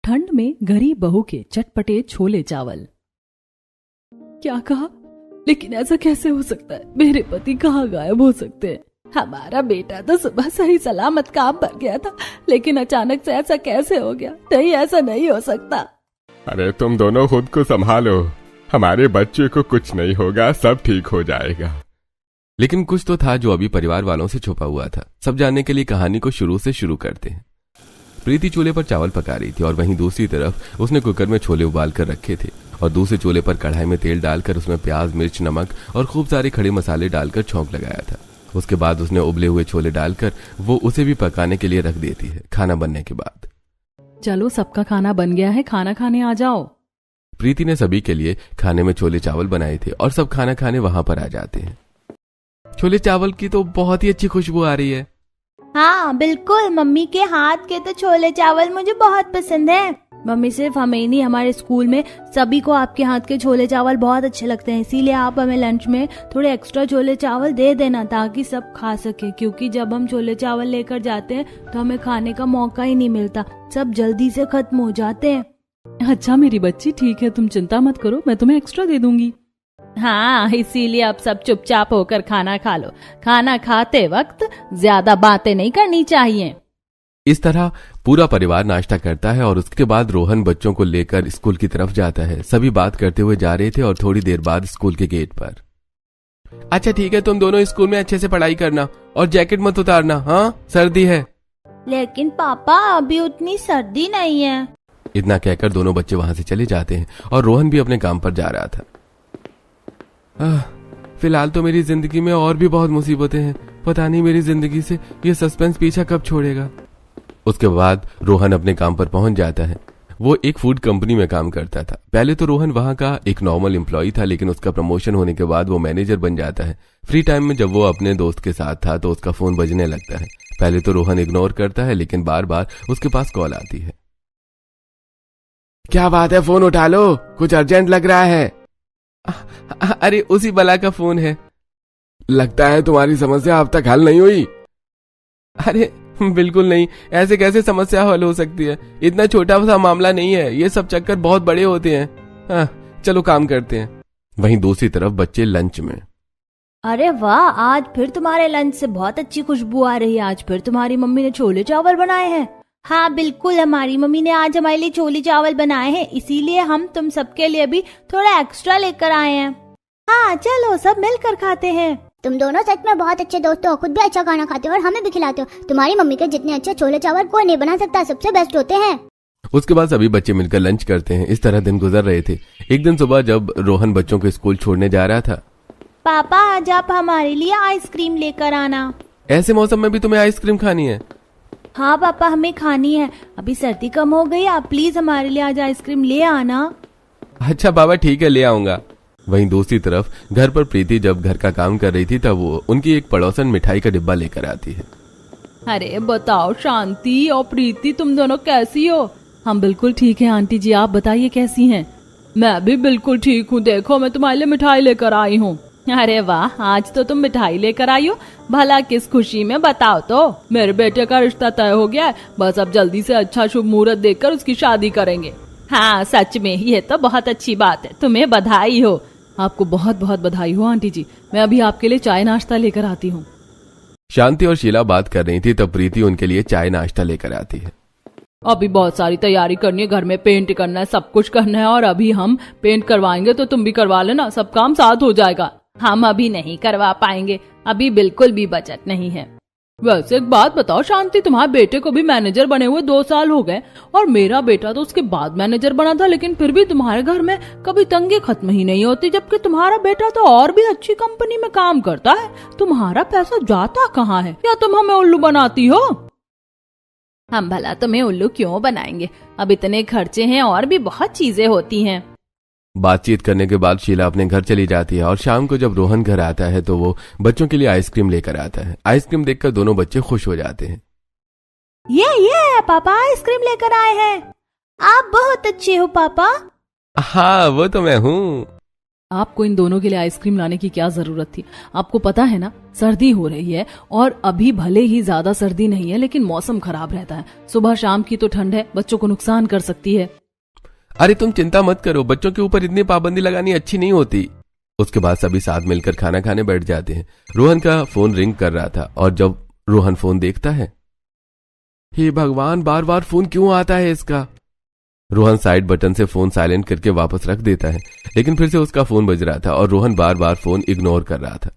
ठंड में गरीब बहू के चटपटे छोले चावल। क्या कहा? लेकिन ऐसा कैसे हो सकता है? मेरे पति कहाँ गायब हो सकते हैं? हमारा बेटा तो सुबह सही सलामत काम पर गया था, लेकिन अचानक से ऐसा कैसे हो गया? नहीं, ऐसा नहीं हो सकता। अरे तुम दोनों खुद को संभालो, हमारे बच्चे को कुछ नहीं होगा, सब ठीक हो जाएगा। लेकिन कुछ तो था जो अभी परिवार वालों से छुपा हुआ था। सब जानने के लिए कहानी को शुरू से शुरू करते हैं। प्रीति चूल्हे पर चावल पका रही थी और वहीं दूसरी तरफ उसने कुकर में छोले उबाल कर रखे थे और दूसरे चूल्हे पर कढ़ाई में तेल डालकर उसमें प्याज, मिर्च, नमक और खूब सारे खड़े मसाले डालकर छौंक लगाया था। उसके बाद उसने उबले हुए छोले डालकर वो उसे भी पकाने के लिए रख देती है। खाना बनने के बाद, चलो सबका खाना बन गया है, खाना खाने आ जाओ। प्रीति ने सभी के लिए खाने में छोले चावल बनाए थे और सब खाना खाने वहां पर आ जाते हैं। छोले चावल की तो बहुत ही अच्छी खुशबू आ रही है। हाँ बिल्कुल, मम्मी के हाथ के तो छोले चावल मुझे बहुत पसंद है। मम्मी, सिर्फ हमें ही नहीं, हमारे स्कूल में सभी को आपके हाथ के छोले चावल बहुत अच्छे लगते हैं, इसीलिए आप हमें लंच में थोड़े एक्स्ट्रा छोले चावल दे देना ताकि सब खा सके, क्योंकि जब हम छोले चावल लेकर जाते हैं तो हमें खाने का मौका ही नहीं मिलता, सब जल्दी से खत्म हो जाते हैं। अच्छा मेरी बच्ची, ठीक है, तुम चिंता मत करो, मैं तुम्हें एक्स्ट्रा दे दूंगी। हाँ, इसीलिए अब सब चुपचाप होकर खाना खा लो। खाना खाते वक्त ज्यादा बातें नहीं करनी चाहिए। इस तरह पूरा परिवार नाश्ता करता है और उसके बाद रोहन बच्चों को लेकर स्कूल की तरफ जाता है। सभी बात करते हुए जा रहे थे और थोड़ी देर बाद स्कूल के गेट पर, अच्छा ठीक है, तुम दोनों स्कूल में अच्छे से पढ़ाई करना और जैकेट मत उतारना, हाँ सर्दी है। लेकिन पापा, अभी उतनी सर्दी नहीं है। इतना कहकर दोनों बच्चे वहां से चले जाते हैं और रोहन भी अपने काम पर जा रहा था। फिलहाल तो मेरी जिंदगी में और भी बहुत मुसीबतें हैं, पता नहीं मेरी जिंदगी से ये सस्पेंस पीछा कब छोड़ेगा। उसके बाद रोहन अपने काम पर पहुंच जाता है। वो एक फूड कंपनी में काम करता था। पहले तो रोहन वहां का एक नॉर्मल एम्प्लॉय था, लेकिन उसका प्रमोशन होने के बाद वो मैनेजर बन जाता है। फ्री टाइम में जब वो अपने दोस्त के साथ था तो उसका फोन बजने लगता है। पहले तो रोहन इग्नोर करता है, लेकिन बार बार उसके पास कॉल आती है। क्या बात है, फोन उठा लो, कुछ अर्जेंट लग रहा है। अरे उसी बला का फोन है। लगता है तुम्हारी समस्या अब तक हल नहीं हुई। अरे बिल्कुल नहीं, ऐसे कैसे समस्या हल हो सकती है? इतना छोटा सा मामला नहीं है, ये सब चक्कर बहुत बड़े होते हैं। हाँ, चलो काम करते हैं। वहीं दूसरी तरफ बच्चे लंच में, अरे वाह, आज फिर तुम्हारे लंच से बहुत अच्छी खुशबू आ रही है। आज फिर तुम्हारी मम्मी ने छोले चावल बनाए हैं। हाँ बिल्कुल, हमारी मम्मी ने आज हमारे लिए छोले चावल बनाए हैं, इसीलिए हम तुम सबके लिए भी थोड़ा एक्स्ट्रा लेकर आए हैं। हाँ चलो सब मिलकर खाते हैं। तुम दोनों सच में बहुत अच्छे दोस्त हो, खुद भी अच्छा खाना खाते हो और हमें भी खिलाते हो। तुम्हारी मम्मी के जितने अच्छे छोले चावल कोई नहीं बना सकता, सबसे बेस्ट होते हैं। उसके बाद सभी बच्चे मिलकर लंच करते हैं। इस तरह दिन गुजर रहे थे। एक दिन सुबह जब रोहन बच्चों को स्कूल छोड़ने जा रहा था, पापा आज आप हमारे लिए आइसक्रीम लेकर आना। ऐसे मौसम में भी तुम्हें आइसक्रीम खानी है? हाँ पापा, हमें खानी है, अभी सर्दी कम हो गई, आप प्लीज हमारे लिए आज आइसक्रीम ले आना। अच्छा बाबा ठीक है, ले आऊंगा। वहीं दूसरी तरफ घर पर प्रीति जब घर का काम कर रही थी तब वो उनकी एक पड़ोसन मिठाई का डिब्बा लेकर आती है। अरे बताओ शांति और प्रीति, तुम दोनों कैसी हो? हम बिल्कुल ठीक है आंटी जी, आप बताइए कैसी हैं? मैं भी बिल्कुल ठीक हूँ, देखो मैं तुम्हारे लिए मिठाई लेकर आई हूँ। अरे वाह, आज तो तुम मिठाई लेकर आई हो, भला किस खुशी में बताओ तो? मेरे बेटे का रिश्ता तय हो गया है, बस अब जल्दी से अच्छा शुभ मुहूर्त देखकर उसकी शादी करेंगे। हाँ सच में, ये तो बहुत अच्छी बात है, तुम्हें बधाई हो। आपको बहुत बहुत बधाई हो आंटी जी, मैं अभी आपके लिए चाय नाश्ता लेकर आती हूँ। शांति और शीला बात कर रही थी तब प्रीति उनके लिए चाय नाश्ता लेकर आती है। अभी बहुत सारी तैयारी करनी है, घर में पेंट करना है, सब कुछ करना है, और अभी हम पेंट करवाएंगे तो तुम भी करवा लेना, सब काम साथ हो जाएगा। हम अभी नहीं करवा पाएंगे, अभी बिल्कुल भी बजट नहीं है। वैसे एक बात बताओ शांति, तुम्हारे बेटे को भी मैनेजर बने हुए 2 साल हो गए और मेरा बेटा तो उसके बाद मैनेजर बना था, लेकिन फिर भी तुम्हारे घर में कभी तंगी खत्म ही नहीं होती, जबकि तुम्हारा बेटा तो और भी अच्छी कंपनी में काम करता है। तुम्हारा पैसा जाता कहाँ है? या तुम हमें उल्लू बनाती हो? हम भला तुम्हें उल्लू क्यों बनाएंगे, अब इतने खर्चे हैं और भी बहुत चीजें होती हैं। बातचीत करने के बाद शीला अपने घर चली जाती है और शाम को जब रोहन घर आता है तो वो बच्चों के लिए आइसक्रीम लेकर आता है। आइसक्रीम देखकर दोनों बच्चे खुश हो जाते हैं। ये पापा आइसक्रीम लेकर आए हैं, आप बहुत अच्छे हो पापा। हाँ वो तो मैं हूँ। आपको इन दोनों के लिए आइसक्रीम लाने की क्या जरूरत थी? आपको पता है ना, सर्दी हो रही है और अभी भले ही ज्यादा सर्दी नहीं है लेकिन मौसम खराब रहता है। सुबह शाम की तो ठंड है, बच्चों को नुकसान कर सकती है। अरे तुम चिंता मत करो, बच्चों के ऊपर इतनी पाबंदी लगानी अच्छी नहीं होती। उसके बाद सभी साथ मिलकर खाना खाने बैठ जाते हैं। रोहन का फोन रिंग कर रहा था और जब रोहन फोन देखता है, हे भगवान, बार बार फोन क्यों आता है इसका। रोहन साइड बटन से फोन साइलेंट करके वापस रख देता है, लेकिन फिर से उसका फोन बज रहा था और रोहन बार बार फोन इग्नोर कर रहा था।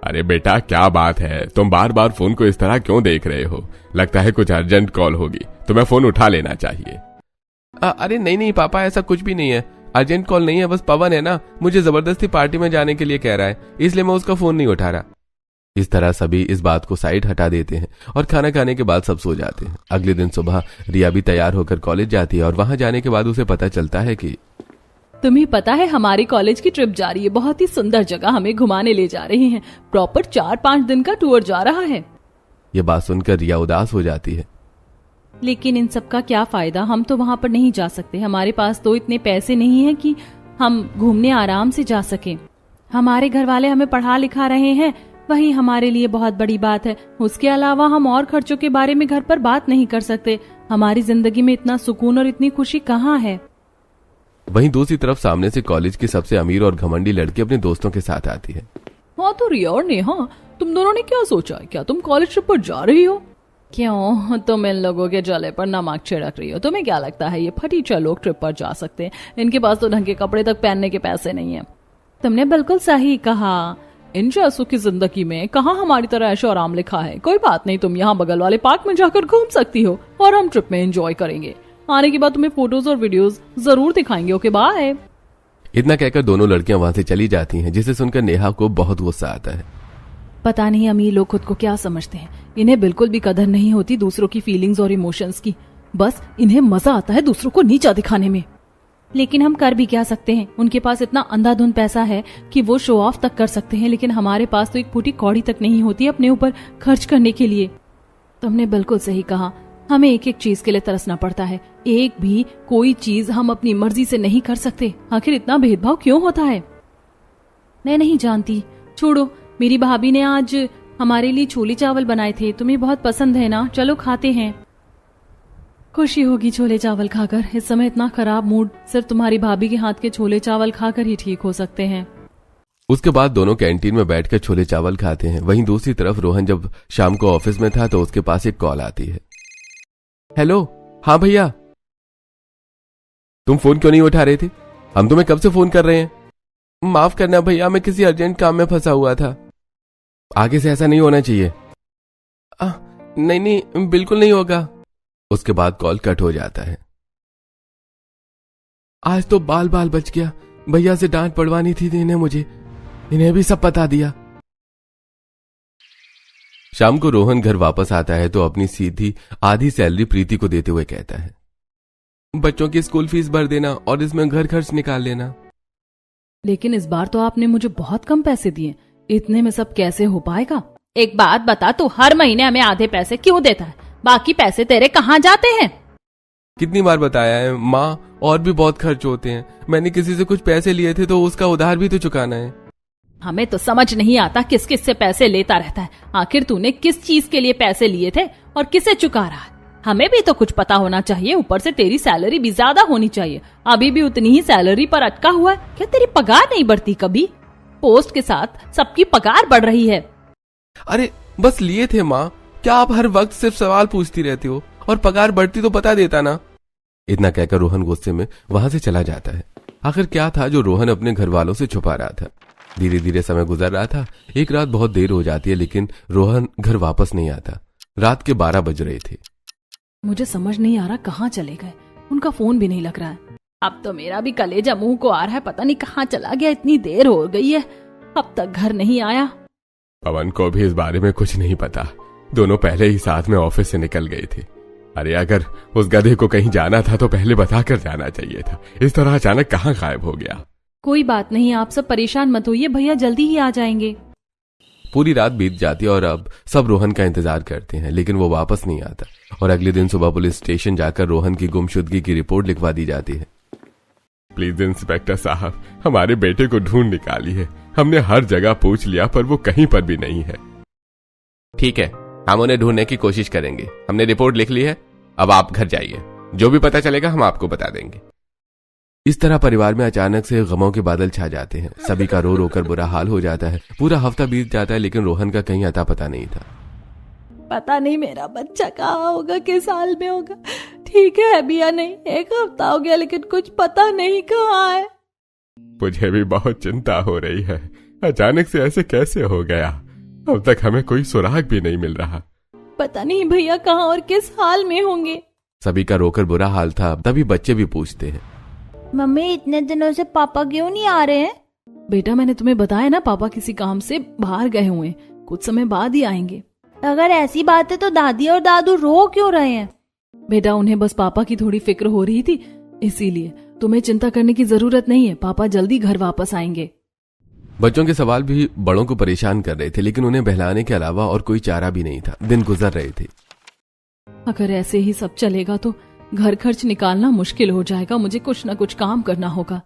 अरे बेटा क्या बात है, तुम बार बार फोन को इस तरह क्यों देख रहे हो? लगता है कुछ अर्जेंट कॉल होगी, तुम्हें फोन उठा लेना चाहिए। अरे नहीं पापा, ऐसा कुछ भी नहीं है, अर्जेंट कॉल नहीं है, बस पवन है ना, मुझे जबरदस्ती पार्टी में जाने के लिए कह रहा है, इसलिए मैं उसका फोन नहीं उठा रहा। इस तरह सभी इस बात को साइड हटा देते हैं और खाना खाने के बाद सब सो जाते हैं। अगले दिन सुबह रिया भी तैयार होकर कॉलेज जाती है और वहां जाने के बाद उसे पता चलता है कि तुम्हें पता है हमारी कॉलेज की ट्रिप जा रही है, बहुत ही सुंदर जगह हमें घुमाने ले जा रही हैं। प्रॉपर 4-5 दिन का टूर जा रहा है। ये बात सुनकर रिया उदास हो जाती है। लेकिन इन सब का क्या फायदा, हम तो वहाँ पर नहीं जा सकते। हमारे पास तो इतने पैसे नहीं है कि हम घूमने आराम से जा सकें। हमारे घर वाले हमें पढ़ा लिखा रहे हैं, वही हमारे लिए बहुत बड़ी बात है। उसके अलावा हम और खर्चों के बारे में घर पर बात नहीं कर सकते। हमारी जिंदगी में इतना सुकून और इतनी खुशी कहाँ है। वहीं दूसरी तरफ सामने से कॉलेज की सबसे अमीर और घमंडी लड़की अपने दोस्तों के साथ आती है। हाँ तो रिया और नेहा, तुम दोनों ने क्या सोचा? क्या तुम कॉलेज ट्रिप पर जा रही हो? क्यों, तुम इन लोगों के जले पर नमक छिड़क रही हो? तुम्हें क्या लगता है ये फटीचर लोग ट्रिप पर जा सकते हैं? इनके पास तो ढंग के कपड़े तक पहनने के पैसे नहीं है। तुमने बिल्कुल सही कहा, इन जैसों की जिंदगी में कहाँ हमारी तरह ऐशो आराम लिखा है। कोई बात नहीं, तुम यहाँ बगल वाले पार्क में जाकर घूम सकती हो और हम ट्रिप में एंजॉय करेंगे। आने के बाद तुम्हें फोटोज और वीडियोस जरूर दिखाएंगे। Okay bye. इतना कहकर दोनों लड़कियां वहां से चली जाती हैं, जिसे सुनकर नेहा को बहुत गुस्सा आता है। पता नहीं अमीर लोग खुद को क्या समझते हैं, इन्हें बिल्कुल भी कदर नहीं होती दूसरों की फीलिंग्स और इमोशंस की। बस इन्हें मजा आता है दूसरों को नीचा दिखाने में। लेकिन हम कर भी क्या सकते हैं? उनके पास इतना अंधाधुंध पैसा है कि वो शो ऑफ तक कर सकते हैं, लेकिन हमारे पास तो एक फूटी कौड़ी तक नहीं होती अपने ऊपर खर्च करने के लिए। तुमने बिल्कुल सही कहा, हमें एक एक चीज के लिए तरसना पड़ता है। एक भी कोई चीज हम अपनी मर्जी से नहीं कर सकते। आखिर इतना भेदभाव क्यों होता है? मैं नहीं जानती, छोड़ो। मेरी भाभी ने आज हमारे लिए छोले चावल बनाए थे, तुम्हें बहुत पसंद है ना? चलो खाते हैं। खुशी होगी छोले चावल खाकर। इस समय इतना खराब मूड सिर्फ तुम्हारी भाभी के हाथ के छोले चावल खाकर ही ठीक हो सकते हैं। उसके बाद दोनों कैंटीन में बैठकर छोले चावल खाते हैं। वहीं दूसरी तरफ रोहन जब शाम को ऑफिस में था तो उसके पास एक कॉल आती है। हेलो, हाँ भैया। तुम फोन क्यों नहीं उठा रहे थे? हम तुम्हें कब से फोन कर रहे हैं। माफ करना भैया, मैं किसी अर्जेंट काम में फंसा हुआ था। आगे से ऐसा नहीं होना चाहिए। नहीं, बिल्कुल नहीं होगा। उसके बाद कॉल कट हो जाता है। आज तो बाल बाल बच गया। भैया से डांट पड़वानी थी इन्हें, मुझे इन्हें भी सब बता दिया। शाम को रोहन घर वापस आता है तो अपनी सीधी आधी सैलरी प्रीति को देते हुए कहता है, बच्चों की स्कूल फीस भर देना और इसमें घर खर्च निकाल लेना। लेकिन इस बार तो आपने मुझे बहुत कम पैसे दिए, इतने में सब कैसे हो पाएगा? एक बात बता, तू हर महीने हमें आधे पैसे क्यों देता है? बाकी पैसे तेरे कहाँ जाते हैं? कितनी बार बताया है माँ, और भी बहुत खर्च होते हैं। मैंने किसी से कुछ पैसे लिए थे तो उसका उधार भी तो चुकाना है। हमें तो समझ नहीं आता किस किस से पैसे लेता रहता है। आखिर तूने किस चीज के लिए पैसे लिए थे और किसे चुका रहा है? हमें भी तो कुछ पता होना चाहिए। ऊपर से तेरी सैलरी भी ज्यादा होनी चाहिए। अभी भी उतनी ही सैलरी पर अटका हुआ है क्या? तेरी पगार नहीं बढ़ती कभी? पोस्ट के साथ सबकी पगार बढ़ रही है। अरे बस लिए थे माँ, क्या आप हर वक्त सिर्फ सवाल पूछती रहती हो? और पगार बढ़ती तो बता देता ना। इतना कहकर रोहन गुस्से में वहां से चला जाता है। आखिर क्या था जो रोहन अपने घर वालों से छुपा रहा था? धीरे धीरे समय गुजर रहा था। एक रात बहुत देर हो जाती है लेकिन रोहन घर वापस नहीं आता। रात के 12 बज रहे थे। मुझे समझ नहीं आ रहा कहाँ चले गए। उनका फोन भी नहीं लग रहा है। अब तो मेरा भी कलेजा मुंह को आ रहा है। पता नहीं कहाँ चला गया, इतनी देर हो गई है, अब तक घर नहीं आया। पवन को भी इस बारे में कुछ नहीं पता। दोनों पहले ही साथ में ऑफिस से निकल गए थे। अरे अगर उस गधे को कहीं जाना था तो पहले बताकर जाना चाहिए था। इस तरह अचानक कहाँ गायब हो गया? कोई बात नहीं, आप सब परेशान मत होइए, भैया जल्दी ही आ जाएंगे। पूरी रात बीत जाती है और अब सब रोहन का इंतजार करते हैं लेकिन वो वापस नहीं आता। और अगले दिन सुबह पुलिस स्टेशन जाकर रोहन की गुमशुदगी की रिपोर्ट लिखवा दी जाती है। प्लीज इंस्पेक्टर साहब, हमारे बेटे को ढूंढ निकालिए। हमने हर जगह पूछ लिया पर वो कहीं पर भी नहीं है। ठीक है, हम उन्हें ढूंढने की कोशिश करेंगे। हमने रिपोर्ट लिख ली है, अब आप घर जाइए। जो भी पता चलेगा हम आपको बता देंगे। इस तरह परिवार में अचानक से गमों के बादल छा जाते हैं। सभी का रो रो कर बुरा हाल हो जाता है। पूरा हफ्ता बीत जाता है लेकिन रोहन का कहीं अता पता नहीं था। पता नहीं मेरा बच्चा कहाँ होगा, किस हाल में होगा। ठीक है अभी या नहीं, एक हफ्ता हो गया लेकिन कुछ पता नहीं कहाँ है। मुझे भी बहुत चिंता हो रही है। अचानक से ऐसे कैसे हो गया? अब तक हमें कोई सुराग भी नहीं मिल रहा। पता नहीं भैया कहाँ और किस हाल में होंगे। सभी का रोकर बुरा हाल था। तभी बच्चे भी पूछते हैं, मम्मी इतने दिनों से पापा क्यों नहीं आ रहे हैं? बेटा मैंने तुम्हें बताया ना, पापा किसी काम से बाहर गए हुए हैं, कुछ समय बाद ही आएंगे। अगर ऐसी बात है तो दादी और दादू रो क्यों रहे हैं? बेटा उन्हें बस पापा की थोड़ी फिक्र हो रही थी, इसीलिए तुम्हें चिंता करने की जरूरत नहीं है। पापा जल्दी घर वापस आएंगे। बच्चों के सवाल भी बड़ों को परेशान कर रहे थे लेकिन उन्हें बहलाने के अलावा और कोई चारा भी नहीं था। दिन गुजर रहे थे। अगर ऐसे ही सब चलेगा तो घर खर्च निकालना मुश्किल हो जाएगा। मुझे कुछ न कुछ काम करना होगा।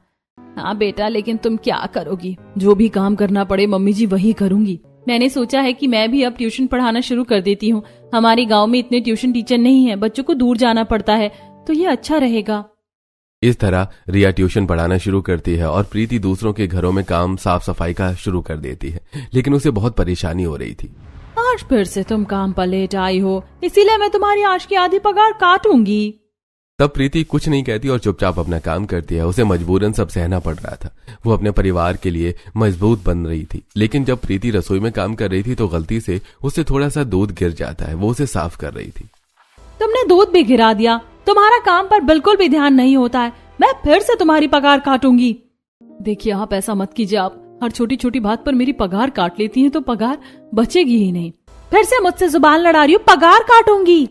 हाँ बेटा, लेकिन तुम क्या करोगी? जो भी काम करना पड़े मम्मी जी वही करूंगी। मैंने सोचा है कि मैं भी अब ट्यूशन पढ़ाना शुरू कर देती हूँ। हमारे गांव में इतने ट्यूशन टीचर नहीं है, बच्चों को दूर जाना पड़ता है, तो ये अच्छा रहेगा। इस तरह रिया ट्यूशन पढ़ाना शुरू करती है और प्रीति दूसरों के घरों में काम साफ सफाई का शुरू कर देती है, लेकिन उसे बहुत परेशानी हो रही थी। आज फिर से तुम काम पर लेट आई हो, इसीलिए मैं तुम्हारी आज की आधी पगार काटूंगी। तब प्रीति कुछ नहीं कहती और चुपचाप अपना काम करती है। उसे मजबूरन सब सहना पड़ रहा था। वो अपने परिवार के लिए मजबूत बन रही थी। लेकिन जब प्रीति रसोई में काम कर रही थी तो गलती से उससे थोड़ा सा दूध गिर जाता है। वो उसे साफ कर रही थी। तुमने दूध भी गिरा दिया। तुम्हारा काम पर बिल्कुल भी ध्यान नहीं होता है। मैं फिर से तुम्हारी पगार काटूंगी। देखिए आप ऐसा मत कीजिए। आप हर छोटी छोटी बात पर मेरी पगार काट लेती हैं तो पगार बचेगी ही नहीं। फिर से मुझसे जुबान लड़ा रही हो, पगार काटूंगी।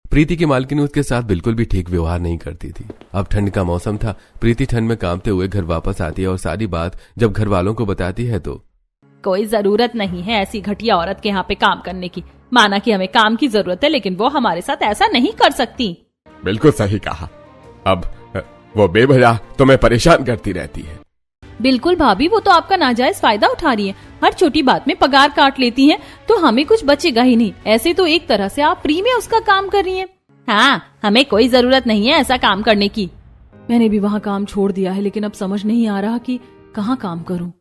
प्रीति की मालकिन उसके साथ बिल्कुल भी ठीक व्यवहार नहीं करती थी। अब ठंड का मौसम था। प्रीति ठंड में कांपते हुए घर वापस आती है और सारी बात जब घर वालों को बताती है तो कोई जरूरत नहीं है ऐसी घटिया औरत के यहाँ पे काम करने की। माना कि हमें काम की जरूरत है लेकिन वो हमारे साथ ऐसा नहीं कर सकती। बिल्कुल सही कहा। अब वो बेवजह तुम्हें परेशान करती रहती है। बिल्कुल भाभी, वो तो आपका नाजायज फायदा उठा रही है। हर छोटी बात में पगार काट लेती हैं तो हमें कुछ बचेगा ही नहीं। ऐसे तो एक तरह से आप फ्री में उसका काम कर रही हैं। हाँ, हमें कोई जरूरत नहीं है ऐसा काम करने की। मैंने भी वहाँ काम छोड़ दिया है लेकिन अब समझ नहीं आ रहा कि कहाँ काम करूँ।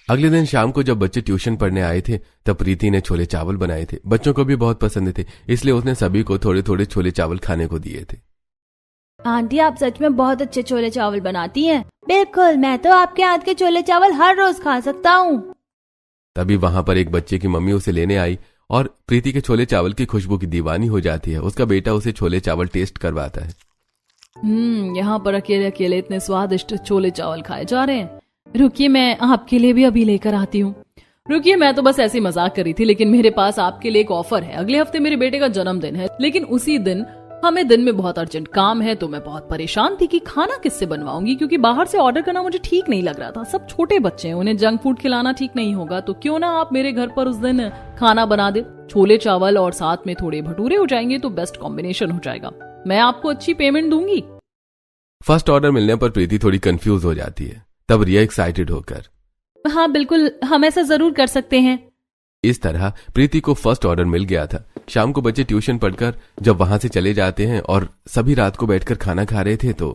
अगले दिन शाम को जब बच्चे ट्यूशन पढ़ने आए थे तब प्रीति ने छोले चावल बनाए थे। बच्चों को भी बहुत पसंद थे, इसलिए उसने सभी को थोड़े थोड़े छोले चावल खाने को दिए थे। आंटी आप सच में बहुत अच्छे छोले चावल बनाती हैं। बिल्कुल, मैं तो आपके हाथ के छोले चावल हर रोज खा सकता हूँ। तभी वहां पर एक बच्चे की मम्मी उसे लेने आई और प्रीति के छोले चावल की खुशबू की दीवानी हो जाती है। उसका बेटा उसे छोले चावल टेस्ट करवाता है। यहाँ पर अकेले अकेले इतने स्वादिष्ट छोले चावल खाए जा रहे हैं। रुकिए, मैं आपके लिए भी अभी लेकर आती हूँ। रुकिए, मैं तो बस ऐसी मजाक करी थी लेकिन मेरे पास आपके लिए एक ऑफर है। अगले हफ्ते मेरे बेटे का जन्मदिन है लेकिन उसी दिन हमें दिन में बहुत अर्जेंट काम है। तो मैं बहुत परेशान थी कि खाना किससे बनवाऊंगी, क्योंकि बाहर से ऑर्डर करना मुझे ठीक नहीं लग रहा था। सब छोटे बच्चे हैं, उन्हें जंक फूड खिलाना ठीक नहीं होगा। तो क्यों ना आप मेरे घर पर उस दिन खाना बना दे। छोले चावल और साथ में थोड़े भटूरे हो जाएंगे तो बेस्ट कॉम्बिनेशन हो जाएगा। मैं आपको अच्छी पेमेंट दूंगी। फर्स्ट ऑर्डर मिलने पर प्रीति थोड़ी कंफ्यूज हो जाती है। तब रिया एक्साइटेड होकर, हाँ बिल्कुल, हम ऐसा जरूर कर सकते हैं। इस तरह प्रीति को फर्स्ट ऑर्डर मिल गया था। शाम को बच्चे ट्यूशन पढ़कर जब वहां से चले जाते हैं और सभी रात को बैठकर खाना खा रहे थे तो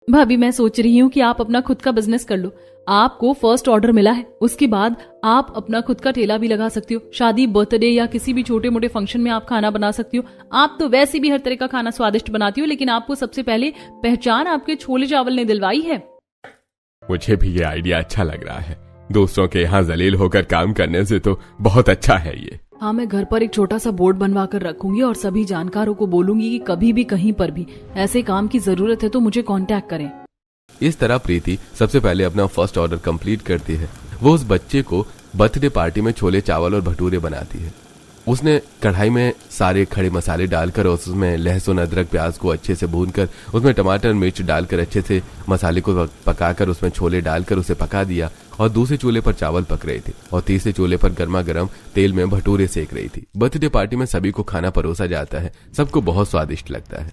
भाभी मैं सोच रही हूँ कि आप अपना खुद का बिजनेस कर लो। आपको फर्स्ट ऑर्डर मिला है, उसके बाद आप अपना खुद का ठेला भी लगा सकती हो। शादी, बर्थडे या किसी भी छोटे मोटे फंक्शन में आप खाना बना सकती हो। आप तो वैसे भी हर तरह का खाना स्वादिष्ट बनाती हो, लेकिन आपको सबसे पहले पहचान आपके छोले चावल ने दिलवाई है। मुझे भी ये आइडिया अच्छा लग रहा है। दूसरों के यहाँ जलील होकर काम करने से तो बहुत अच्छा है ये। हाँ, मैं घर पर एक छोटा सा बोर्ड बनवा कर रखूंगी और सभी जानकारों को बोलूंगी कि कभी भी कहीं पर भी ऐसे काम की जरूरत है तो मुझे कांटेक्ट करें। इस तरह प्रीति सबसे पहले अपना फर्स्ट ऑर्डर कंप्लीट करती है। वो उस बच्चे को बर्थडे पार्टी में छोले चावल और भटूरे बनाती है। उसने कढ़ाई में सारे खड़े मसाले डालकर और उसमें लहसुन, अदरक, प्याज को अच्छे से भूनकर उसमें टमाटर, मिर्च डालकर अच्छे से मसाले को पकाकर उसमें छोले डालकर उसे पका दिया। और दूसरे चूल्हे पर चावल पक रहे थे और तीसरे चूल्हे पर गर्मा गर्म तेल में भटूरे सेक रही थी। बर्थडे पार्टी में सभी को खाना परोसा जाता है। सबको बहुत स्वादिष्ट लगता है।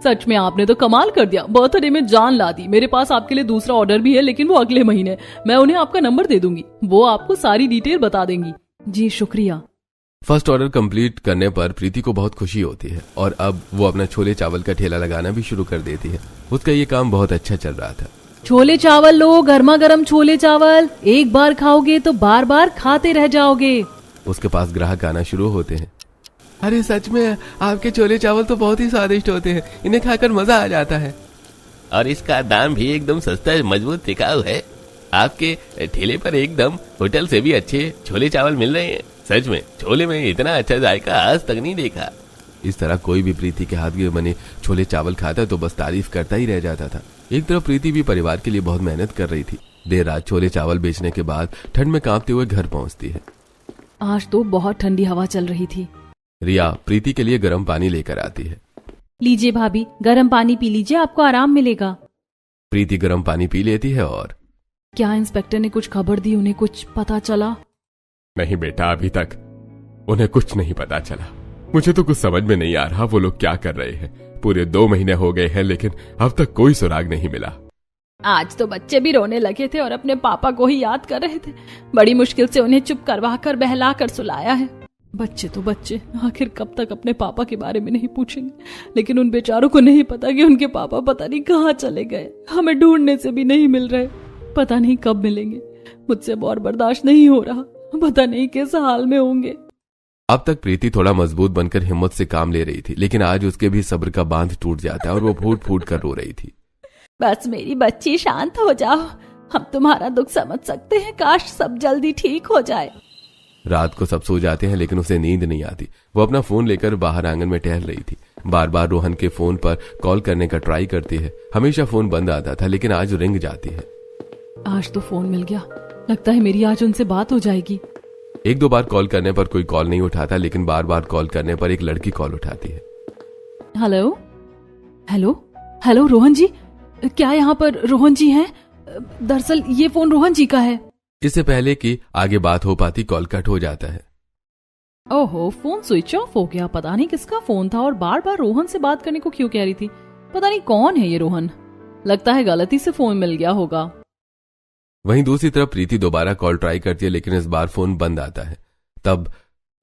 सच में आपने तो कमाल कर दिया, बर्थडे में जान ला दी। मेरे पास आपके लिए दूसरा ऑर्डर भी है, लेकिन वो अगले महीने। मैं उन्हें आपका नंबर दे दूंगी, वो आपको सारी डिटेल बता देंगी। जी शुक्रिया। फर्स्ट ऑर्डर कंप्लीट करने पर प्रीति को बहुत खुशी होती है और अब वो अपना छोले चावल का ठेला लगाना भी शुरू कर देती है। उसका ये काम बहुत अच्छा चल रहा था। छोले चावल लो, गर्मा गर्म छोले चावल, एक बार खाओगे तो बार बार खाते रह जाओगे। उसके पास ग्राहक आना शुरू होते हैं। अरे सच में आपके छोले चावल तो बहुत ही स्वादिष्ट होते हैं, इन्हें खाकर मजा आ जाता है। और इसका दाम भी एकदम सस्ता मजबूत टिकाऊ है। आपके ठेले पर एकदम होटल से भी अच्छे छोले चावल मिल रहे हैं। सच में छोले में इतना अच्छा जायका आज तक नहीं देखा। इस तरह कोई भी प्रीति के हाथ के बने छोले चावल खाता तो बस तारीफ करता ही रह जाता था। एक तरफ प्रीति भी परिवार के लिए बहुत मेहनत कर रही थी। देर रात छोले चावल बेचने के बाद ठंड में कांपते हुए घर पहुंचती है। आज तो बहुत ठंडी हवा चल रही थी। रिया प्रीति के लिए गर्म पानी लेकर आती है। लीजिए भाभी, गर्म पानी पी लीजिए, आपको आराम मिलेगा। प्रीति गर्म पानी पी लेती है। और क्या इंस्पेक्टर ने कुछ खबर दी? उन्हें कुछ पता चला? नहीं बेटा, अभी तक उन्हें कुछ नहीं पता चला। मुझे तो कुछ समझ में नहीं आ रहा वो लोग क्या कर रहे हैं। पूरे 2 महीने हो गए हैं, लेकिन अब तक कोई सुराग नहीं मिला। आज तो बच्चे भी रोने लगे थे और अपने पापा को ही याद कर रहे थे। बड़ी मुश्किल से उन्हें चुप करवा कर बहला कर सुलाया है। बच्चे तो बच्चे, आखिर कब तक अपने पापा के बारे में नहीं पूछेंगे। लेकिन उन बेचारों को नहीं पता कि उनके पापा पता नहीं कहाँ चले गए। हमें ढूंढने से भी नहीं मिल रहे, पता नहीं कब मिलेंगे। मुझसे और बर्दाश्त नहीं हो रहा, पता नहीं किस हाल में होंगे। अब तक प्रीति थोड़ा मजबूत बनकर हिम्मत से काम ले रही थी, लेकिन आज उसके भी सब्र का बांध टूट जाता है और वो फूट फूट कर रो रही थी। बस मेरी बच्ची शांत हो जाओ, हम तुम्हारा दुख समझ सकते हैं। काश सब जल्दी ठीक हो जाए। रात को सब सो जाते हैं, लेकिन उसे नींद नहीं आती। वो अपना फोन लेकर बाहर आंगन में टहल रही थी। बार बार रोहन के फोन पर कॉल करने का ट्राई करती है। हमेशा फोन बंद आता था, लेकिन आज रिंग जाती है। आज तो फोन मिल गया, लगता है मेरी आज उनसे बात हो जाएगी। 1-2 बार कॉल करने पर कोई कॉल नहीं उठाता, लेकिन बार बार कॉल करने पर एक लड़की कॉल उठाती है। हेलो हेलो हेलो, रोहन जी, क्या यहाँ पर रोहन जी हैं? दरअसल ये फोन रोहन जी का है। इससे पहले कि आगे बात हो पाती कॉल कट हो जाता है। ओहो, फोन स्विच ऑफ हो गया। पता नहीं किसका फोन था और बार बार रोहन से बात करने को क्यों कह रही थी। पता नहीं कौन है ये रोहन, लगता है गलती से फोन मिल गया होगा। वहीं दूसरी तरफ प्रीति दोबारा कॉल ट्राई करती है, लेकिन इस बार फोन बंद आता है। तब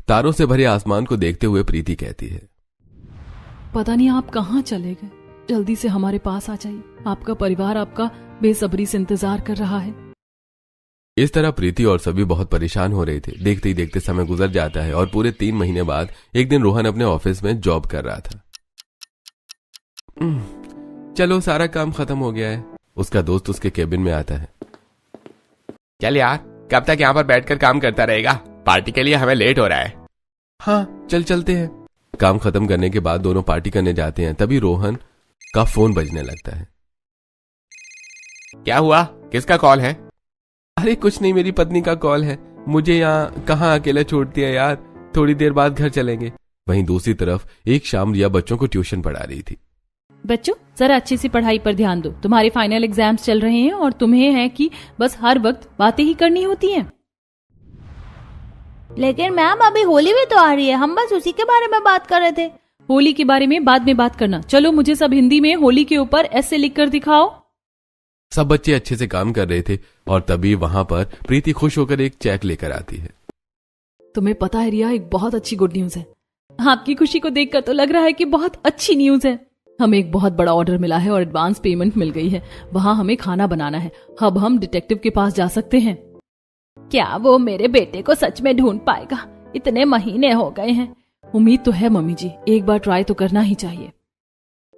तारों से भरे आसमान को देखते हुए प्रीति कहती है, पता नहीं आप कहाँ चले गए, जल्दी से हमारे पास आ जाइए। आपका परिवार आपका बेसब्री से इंतजार कर रहा है। इस तरह प्रीति और सभी बहुत परेशान हो रहे थे। देखते ही देखते समय गुजर जाता है और पूरे 3 महीने बाद एक दिन रोहन अपने ऑफिस में जॉब कर रहा था। चलो सारा काम खत्म हो गया है। उसका दोस्त उसके केबिन में आता है। चल यार, कब तक यहाँ पर बैठकर काम करता रहेगा? पार्टी के लिए हमें लेट हो रहा है। हाँ चल चलते हैं। काम खत्म करने के बाद दोनों पार्टी करने जाते हैं। तभी रोहन का फोन बजने लगता है। क्या हुआ, किसका कॉल है? अरे कुछ नहीं, मेरी पत्नी का कॉल है। मुझे यहाँ कहाँ अकेला छोड़ती है यार, थोड़ी देर बाद घर चलेंगे। वहीं दूसरी तरफ एक शाम रिया बच्चों को ट्यूशन पढ़ा रही थी। बच्चों, जरा अच्छी सी पढ़ाई पर ध्यान दो। तुम्हारे फाइनल एग्जाम्स चल रहे हैं और तुम्हें है कि बस हर वक्त बातें ही करनी होती हैं। लेकिन मैम अभी होली भी तो आ रही है, हम बस उसी के बारे में बात कर रहे थे। होली के बारे में बाद में बात करना। चलो मुझे सब हिंदी में होली के ऊपर ऐसे लिख कर दिखाओ। सब बच्चे अच्छे से काम कर रहे थे और तभी वहां पर प्रीति खुश होकर एक चेक लेकर आती है। तुम्हें पता है रिया, एक बहुत अच्छी गुड न्यूज है। आपकी खुशी को देखकर तो लग रहा है कि बहुत अच्छी न्यूज है। हमें एक बहुत बड़ा ऑर्डर मिला है और एडवांस पेमेंट मिल गई है। वहां हमें खाना बनाना है। अब हम डिटेक्टिव के पास जा सकते हैं। क्या वो मेरे बेटे को सच में ढूंढ पाएगा? इतने महीने हो गए हैं। उम्मीद तो है मम्मी जी, एक बार ट्राई तो करना ही चाहिए।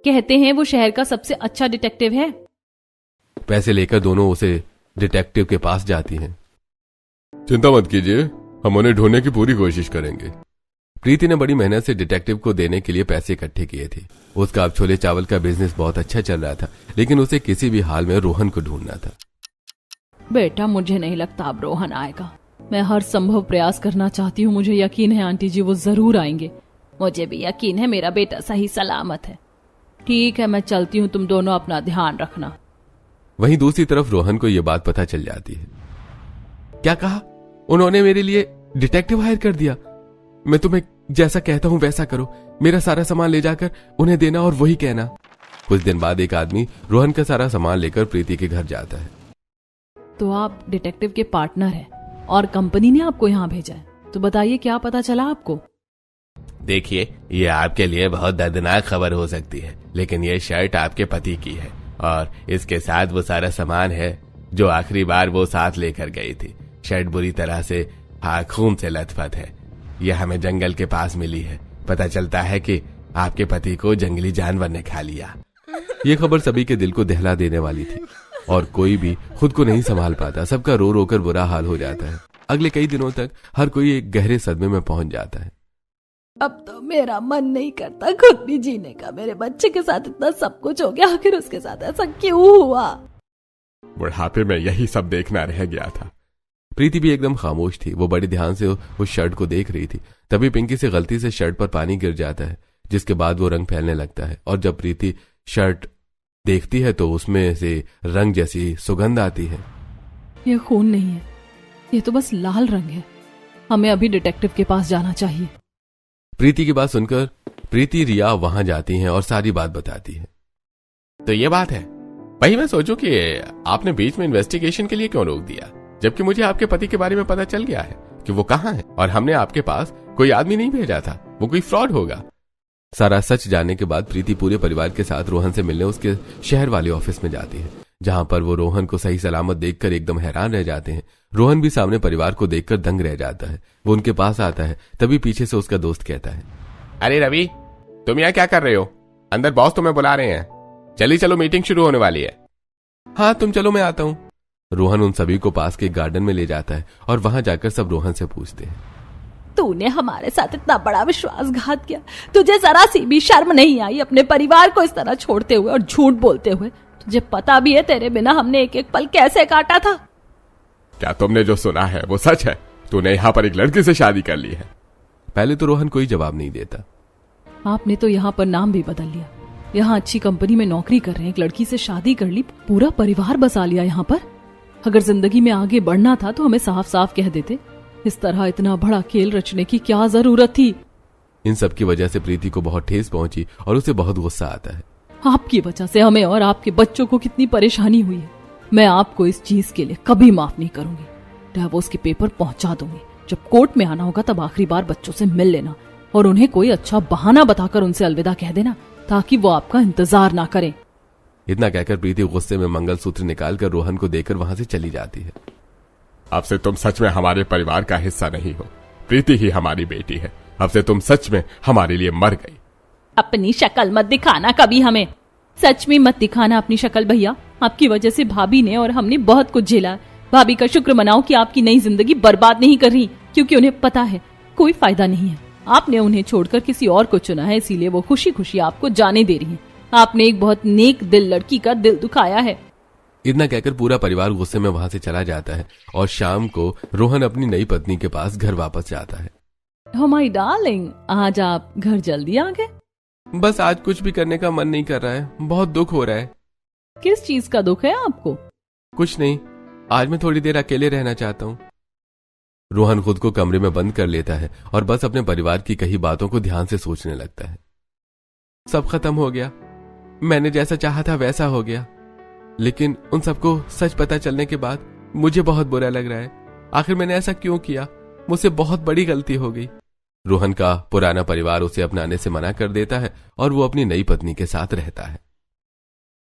कहते हैं वो शहर का सबसे अच्छा डिटेक्टिव है। पैसे लेकर दोनों उसे डिटेक्टिव के पास जाती हैं। चिंता मत कीजिए, हम उन्हें ढूंढने की पूरी कोशिश करेंगे। प्रीति ने बड़ी मेहनत से डिटेक्टिव को देने के लिए पैसे इकट्ठे किए थे। उसका अब छोले चावल का बिजनेस बहुत अच्छा चल रहा था, लेकिन उसे किसी भी हाल में रोहन को ढूंढना था। बेटा, मुझे नहीं लगता अब रोहन आएगा। मैं हर संभव प्रयास करना चाहती हूँ। मुझे यकीन है आंटी जी वो जरूर आएंगे। मुझे भी यकीन है मेरा बेटा सही सलामत है। ठीक है, मैं चलती हूँ, तुम दोनों अपना ध्यान रखना। वहीं दूसरी तरफ रोहन को यह बात पता चल जाती है। क्या कहा? उन्होंने मेरे लिए डिटेक्टिव हायर कर दिया। मैं तुम्हें जैसा कहता हूं वैसा करो। मेरा सारा सामान ले जाकर उन्हें देना और वही कहना। कुछ दिन बाद एक आदमी रोहन का सारा सामान लेकर प्रीति के घर जाता है। तो आप डिटेक्टिव के पार्टनर हैं और कंपनी ने आपको यहाँ भेजा है, तो बताइए क्या पता चला आपको? देखिए, ये आपके लिए बहुत दर्दनाक खबर हो सकती है, लेकिन ये शर्ट आपके पति की है और इसके साथ वो सारा सामान है जो आखिरी बार वो साथ लेकर गई थी। शर्ट बुरी तरह से खून से लथपथ है। यह हमें जंगल के पास मिली है। पता चलता है कि आपके पति को जंगली जानवर ने खा लिया। ये खबर सभी के दिल को दहला देने वाली थी और कोई भी खुद को नहीं संभाल पाता। सबका रो रो कर बुरा हाल हो जाता है। अगले कई दिनों तक हर कोई एक गहरे सदमे में पहुंच जाता है। अब तो मेरा मन नहीं करता खुद भी जीने का। मेरे बच्चे के साथ इतना सब कुछ हो गया, आखिर उसके साथ ऐसा क्यों हुआ? बुढ़ापे में यही सब देखना रह गया था। प्रीति भी एकदम खामोश थी। वो बड़े ध्यान से उस शर्ट को देख रही थी। तभी पिंकी से गलती से शर्ट पर पानी गिर जाता है, जिसके बाद वो रंग फैलने लगता है और जब प्रीति शर्ट देखती है तो उसमें से रंग जैसी सुगंध आती है। ये खून नहीं है, ये तो बस लाल रंग है। हमें अभी डिटेक्टिव के पास जाना चाहिए। प्रीति की बात सुनकर प्रीति रिया वहां जाती हैं और सारी बात बताती है। तो ये बात है। वही मैं सोचूं कि आपने बीच में इन्वेस्टिगेशन के लिए क्यों रोक दिया, जबकि मुझे आपके पति के बारे में पता चल गया है कि वो कहाँ है और हमने आपके पास कोई आदमी नहीं भेजा था। वो कोई फ्रॉड होगा। सारा सच जानने के बाद प्रीति पूरे परिवार के साथ रोहन से मिलने उसके शहर वाले ऑफिस में जाती है, जहां पर वो रोहन को सही सलामत देखकर एकदम हैरान रह जाते हैं। रोहन भी सामने परिवार को देखकर दंग रह जाता है। वो उनके पास आता है, तभी पीछे से उसका दोस्त कहता है, अरे रवि, तुम यहाँ क्या कर रहे हो? अंदर बॉस तुम्हें बुला रहे हैं। चलिए चलो, मीटिंग शुरू होने वाली है। हाँ तुम चलो, मैं आता हूँ। रोहन उन सभी को पास के गार्डन में ले जाता है और वहां जाकर सब रोहन से पूछते हैं, तूने हमारे साथ इतना बड़ा विश्वासघात किया, तुझे जरा सी भी शर्म नहीं आई अपने परिवार को इस तरह छोड़ते हुए और झूठ बोलते हुए? तुझे पता भी है तेरे बिना हमने एक एक पल कैसे काटा था? क्या तुमने जो सुना है वो सच है? तूने यहाँ पर एक लड़की से शादी कर ली है? पहले तो रोहन कोई जवाब नहीं देता। आपने तो यहाँ पर नाम भी बदल लिया। यहाँ अच्छी कंपनी में नौकरी कर रहे हैं, एक लड़की से शादी कर ली, पूरा परिवार बसा लिया यहाँ पर। अगर जिंदगी में आगे बढ़ना था तो हमें साफ साफ कह देते। इस तरह इतना बड़ा खेल रचने की क्या जरूरत थी? इन सब की वजह से प्रीति को बहुत ठेस पहुंची और उसे बहुत गुस्सा आता है। आपकी वजह से हमें और आपके बच्चों को कितनी परेशानी हुई है। मैं आपको इस चीज के लिए कभी माफ नहीं करूंगी। डिवोर्स के पेपर पहुंचा दूंगी। जब कोर्ट में आना होगा तब आखिरी बार बच्चों से मिल लेना और उन्हें कोई अच्छा बहाना बताकर उनसे अलविदा कह देना, ताकि वो आपका इंतजार ना करें। इतना कहकर प्रीति गुस्से में मंगलसूत्र निकालकर रोहन को देकर वहां से चली जाती है। अब से तुम सच में हमारे परिवार का हिस्सा नहीं हो। प्रीति ही हमारी बेटी है। अब से तुम सच में हमारे लिए मर गई। अपनी शक्ल मत दिखाना कभी हमें। सच में मत दिखाना अपनी शक्ल भैया। आपकी वजह से भाभी ने और हमने बहुत कुछ झेला। भाभी का शुक्र मनाओ कि आपकी नई जिंदगी बर्बाद नहीं कर रही, क्योंकि उन्हें पता है कोई फायदा नहीं है। आपने उन्हें छोड़कर किसी और को चुना है, इसीलिए वो खुशी खुशी आपको जाने दे रही है। आपने एक बहुत नेक दिल लड़की का दिल दुखाया है। इतना कहकर पूरा परिवार गुस्से में वहां से चला जाता है और शाम को रोहन अपनी नई पत्नी के पास घर वापस जाता है। Oh my darling, आज आप घर जल्दी आ गए? बस आज कुछ भी करने का मन नहीं कर रहा है। बहुत दुख हो रहा है। किस चीज का दुख है आपको? कुछ नहीं, आज मैं थोड़ी देर अकेले रहना चाहता हूँ। रोहन खुद को कमरे में बंद कर लेता है और बस अपने परिवार की कही बातों को ध्यान से सोचने लगता है। सब खत्म हो गया। मैंने जैसा चाहा था वैसा हो गया, लेकिन उन सबको सच पता चलने के बाद मुझे बहुत बुरा लग रहा है। आखिर मैंने ऐसा क्यों किया? मुझसे बहुत बड़ी गलती हो गई। रोहन का पुराना परिवार उसे अपनाने से मना कर देता है और वो अपनी नई पत्नी के साथ रहता है।